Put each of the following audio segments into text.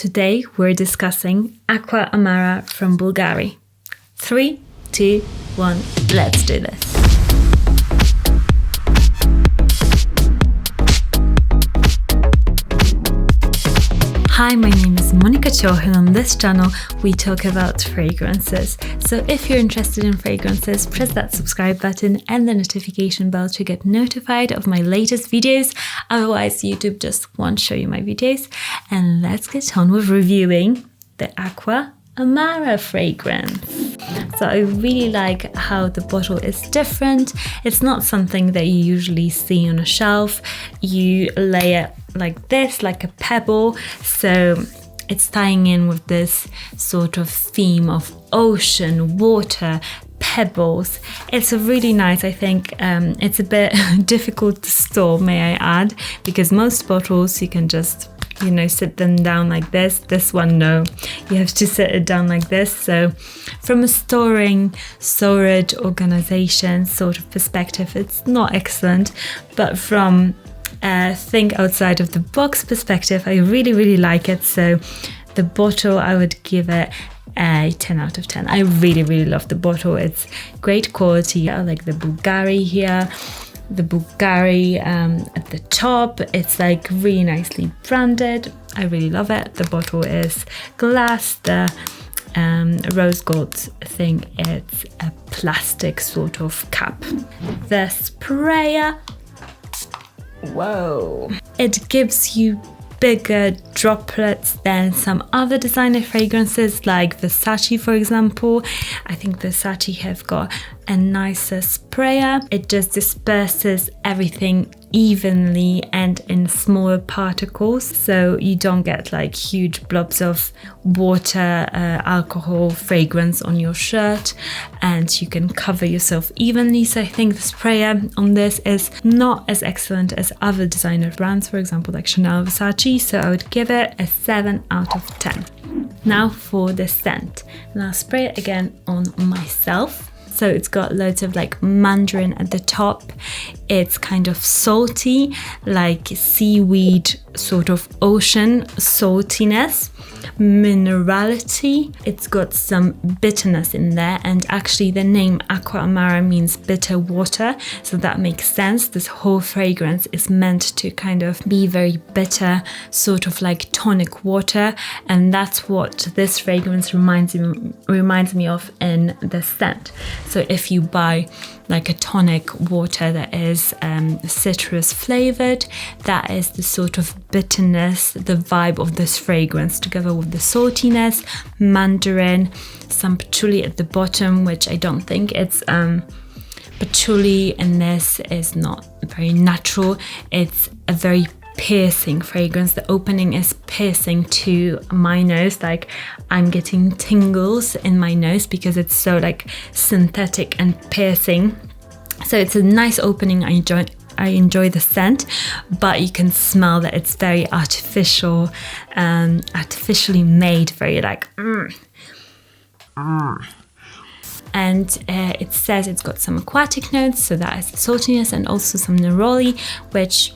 today we're discussing Aqva Amara from Bvlgari. 3, 2, 1, let's do this. Hi, my name is Monika Cioch, and on this channel we talk about fragrances. So if you're interested in fragrances, press that subscribe button and the notification bell to get notified of my latest videos. Otherwise, YouTube just won't show you my videos. And let's get on with reviewing the Aqva Amara fragrance. So I really like how the bottle is different. It's not something that you usually see on a shelf. You lay it like this, like a pebble. So it's tying in with this sort of theme of ocean, water, pebbles. It's a really nice, I think it's a bit difficult to store, may I add, because most bottles you can just sit them down like this. This one, no, you have to set it down like this. So from a storage, organization sort of perspective, it's not excellent. But from think outside of the box perspective, I really like it. So the bottle, I would give it a 10 out of 10. I really love the bottle. It's great quality. I like the Bvlgari here. The Bvlgari at the top, it's like really nicely branded. I really love it. The bottle is glass. The rose gold thing, it's a plastic sort of cap. The sprayer, whoa, it gives you bigger droplets than some other designer fragrances like Versace, for example. I think Versace have got a nicer sprayer. It just disperses everything evenly and in smaller particles, so you don't get like huge blobs of water, alcohol, fragrance on your shirt, and you can cover yourself evenly. So I think the sprayer on this is not as excellent as other designer brands, for example like Chanel, Versace, so I would give it a 7 out of 10. Now for the scent, and I'll spray it again on myself. So it's got loads of like mandarin at the top. It's kind of salty, like seaweed, sort of ocean saltiness, minerality. It's got some bitterness in there, and actually the name Aqva Amara means bitter water, so that makes sense. This whole fragrance is meant to kind of be very bitter, sort of like tonic water, and that's what this fragrance reminds me of in the scent. So if you buy like a tonic water that is citrus flavored, that is the sort of bitterness, the vibe of this fragrance, together with the saltiness, mandarin, some patchouli at the bottom, which I don't think it's patchouli, and this is not very natural. It's a very piercing fragrance. The opening is piercing to my nose, like I'm getting tingles in my nose because it's so like synthetic and piercing. So it's a nice opening. I enjoy the scent, but you can smell that it's very artificial, artificially made, very like And it says it's got some aquatic notes, so that is the saltiness, and also some neroli, which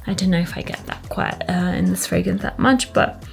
I don't know if I get that quite in this fragrance that much, but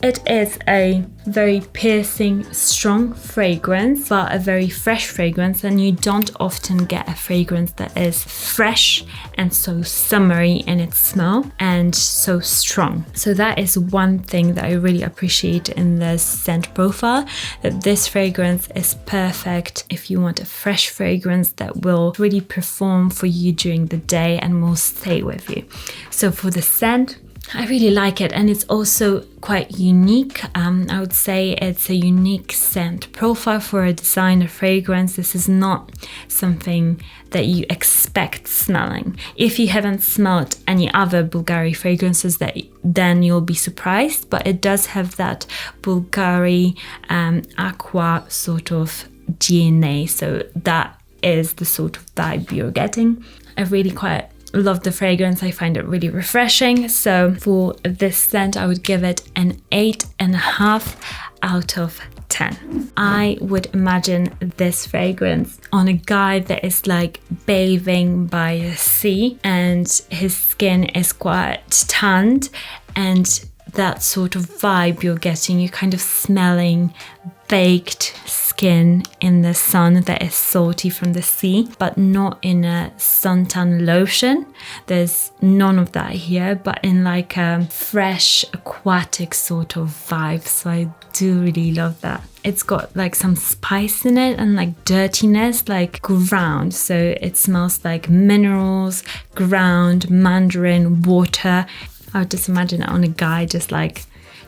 it is a very piercing, strong fragrance, but a very fresh fragrance, and you don't often get a fragrance that is fresh and so summery in its smell and so strong. So that is one thing that I really appreciate in this scent profile, that this fragrance is perfect if you want a fresh fragrance that will really perform for you during the day and will stay with you. So for the scent, I really like it, and it's also quite unique. I would say it's a unique scent profile for a designer fragrance. This is not something that you expect smelling. If you haven't smelled any other Bvlgari fragrances, then you'll be surprised, but it does have that Bvlgari Aqua sort of DNA, so that is the sort of vibe you're getting. I really quite love the fragrance. I find it really refreshing. So for this scent, I would give it an 8.5 out of 10. I would imagine this fragrance on a guy that is like bathing by a sea, and his skin is quite tanned, and that sort of vibe you're getting. You're kind of smelling baked skin in the sun that is salty from the sea, but not in a suntan lotion. There's none of that here, but in like a fresh aquatic sort of vibe. So I do really love that. It's got like some spice in it and like dirtiness, like ground. So it smells like minerals, ground, mandarin, water. I would just imagine it on a guy just like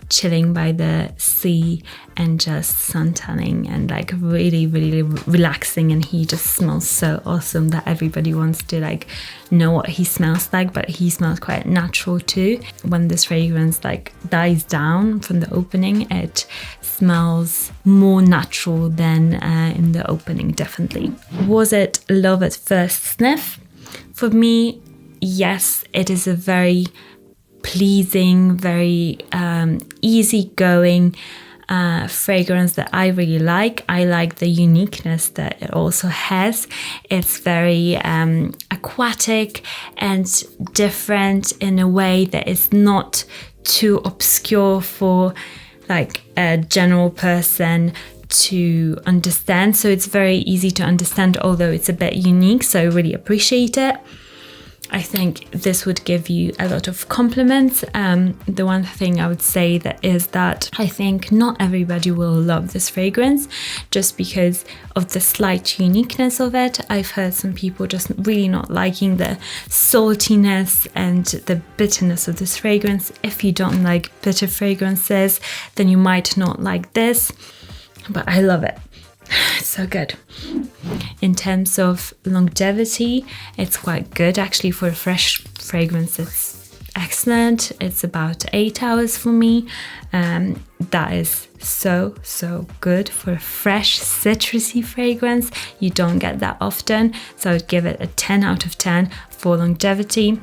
chilling by the sea and just suntanning and like really, really relaxing, and he just smells so awesome that everybody wants to like know what he smells like. But he smells quite natural too. When this fragrance like dies down from the opening, it smells more natural than in the opening, definitely. Was it love at first sniff? For me, yes, it is a very pleasing, very easygoing fragrance that I really like. I like the uniqueness that it also has. It's very aquatic and different in a way that is not too obscure for like a general person to understand. So it's very easy to understand, although it's a bit unique. So I really appreciate it. I think this would give you a lot of compliments. The one thing I would say that is that I think not everybody will love this fragrance just because of the slight uniqueness of it. I've heard some people just really not liking the saltiness and the bitterness of this fragrance. If you don't like bitter fragrances, then you might not like this, but I love it. It's so good. In terms of longevity, it's quite good. Actually, for a fresh fragrance, it's excellent. It's about 8 hours for me. That is so good for a fresh citrusy fragrance. You don't get that often. So I would give it a 10 out of 10 for longevity.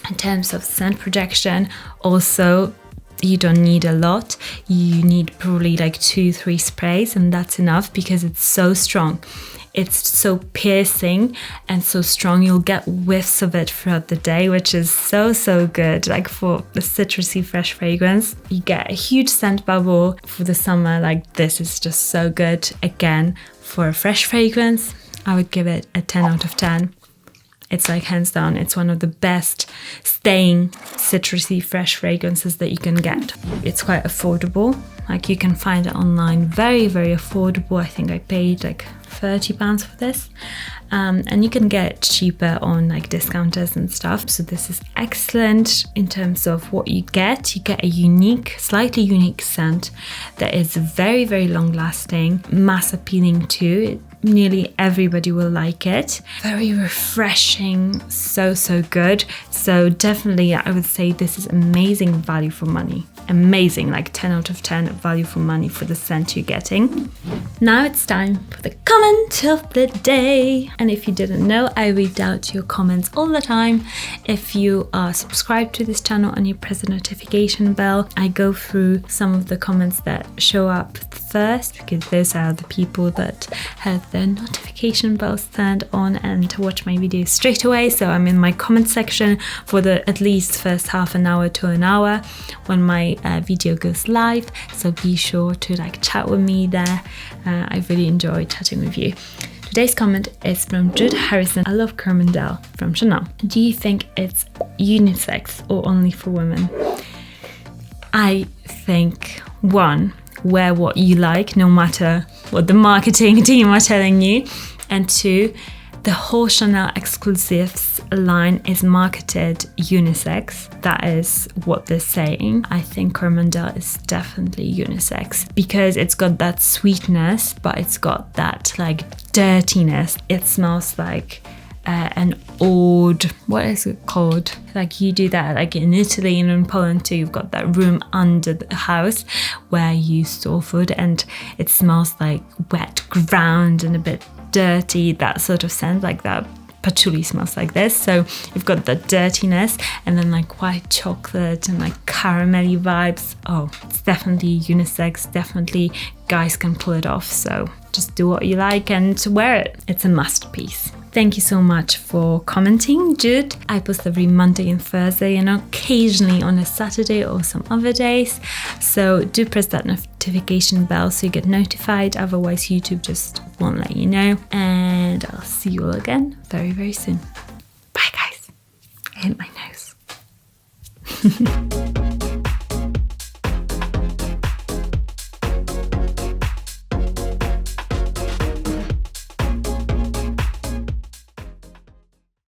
In terms of scent projection, also, you don't need a lot. You need probably like 2-3 sprays, and that's enough because it's so strong. It's so piercing and so strong. You'll get whiffs of it throughout the day, which is so good. Like for the citrusy fresh fragrance, you get a huge scent bubble for the summer. Like this is just so good. Again, for a fresh fragrance, I would give it a 10 out of 10. It's like hands down, it's one of the best staying citrusy fresh fragrances that you can get. It's quite affordable. Like you can find it online, very affordable. I think I paid like £30 for this. And you can get it cheaper on like discounters and stuff. So this is excellent in terms of what you get. You get a unique, slightly unique scent that is very long lasting, mass appealing too. Nearly everybody will like it. Very refreshing, so good. So definitely I would say this is amazing value for money. Amazing, like 10 out of 10 value for money for the scent you're getting. Now it's time for the comment of the day. And if you didn't know, I read out your comments all the time. If you are subscribed to this channel and you press the notification bell, I go through some of the comments that show up first because those are the people that have their notification bells turned on and to watch my videos straight away. So I'm in my comment section for the at least first half an hour to an hour when my video goes live. So be sure to like chat with me there. I really enjoy chatting with you. Today's comment is from Jude Harrison. I love Coromandel from Chanel. Do you think it's unisex or only for women? I think one, wear what you like, no matter what the marketing team are telling you. And two, the whole Chanel exclusives line is marketed unisex. That is what they're saying. I think Coromandel is definitely unisex because it's got that sweetness, but it's got that like dirtiness. It smells like an old, what is it called? Like you do that like in Italy and in Poland too. You've got that room under the house where you store food and it smells like wet ground and a bit dirty, that sort of scent, like that patchouli smells like this. So you've got the dirtiness and then like white chocolate and like caramelly vibes. Oh, it's definitely unisex, definitely guys can pull it off. So just do what you like and wear it. It's a masterpiece. Thank you so much for commenting, Jude. I post every Monday and Thursday and occasionally on a Saturday or some other days. So do press that notification bell so you get notified. Otherwise, YouTube just won't let you know. And I'll see you all again very, very soon. Bye, guys. I hit my nose.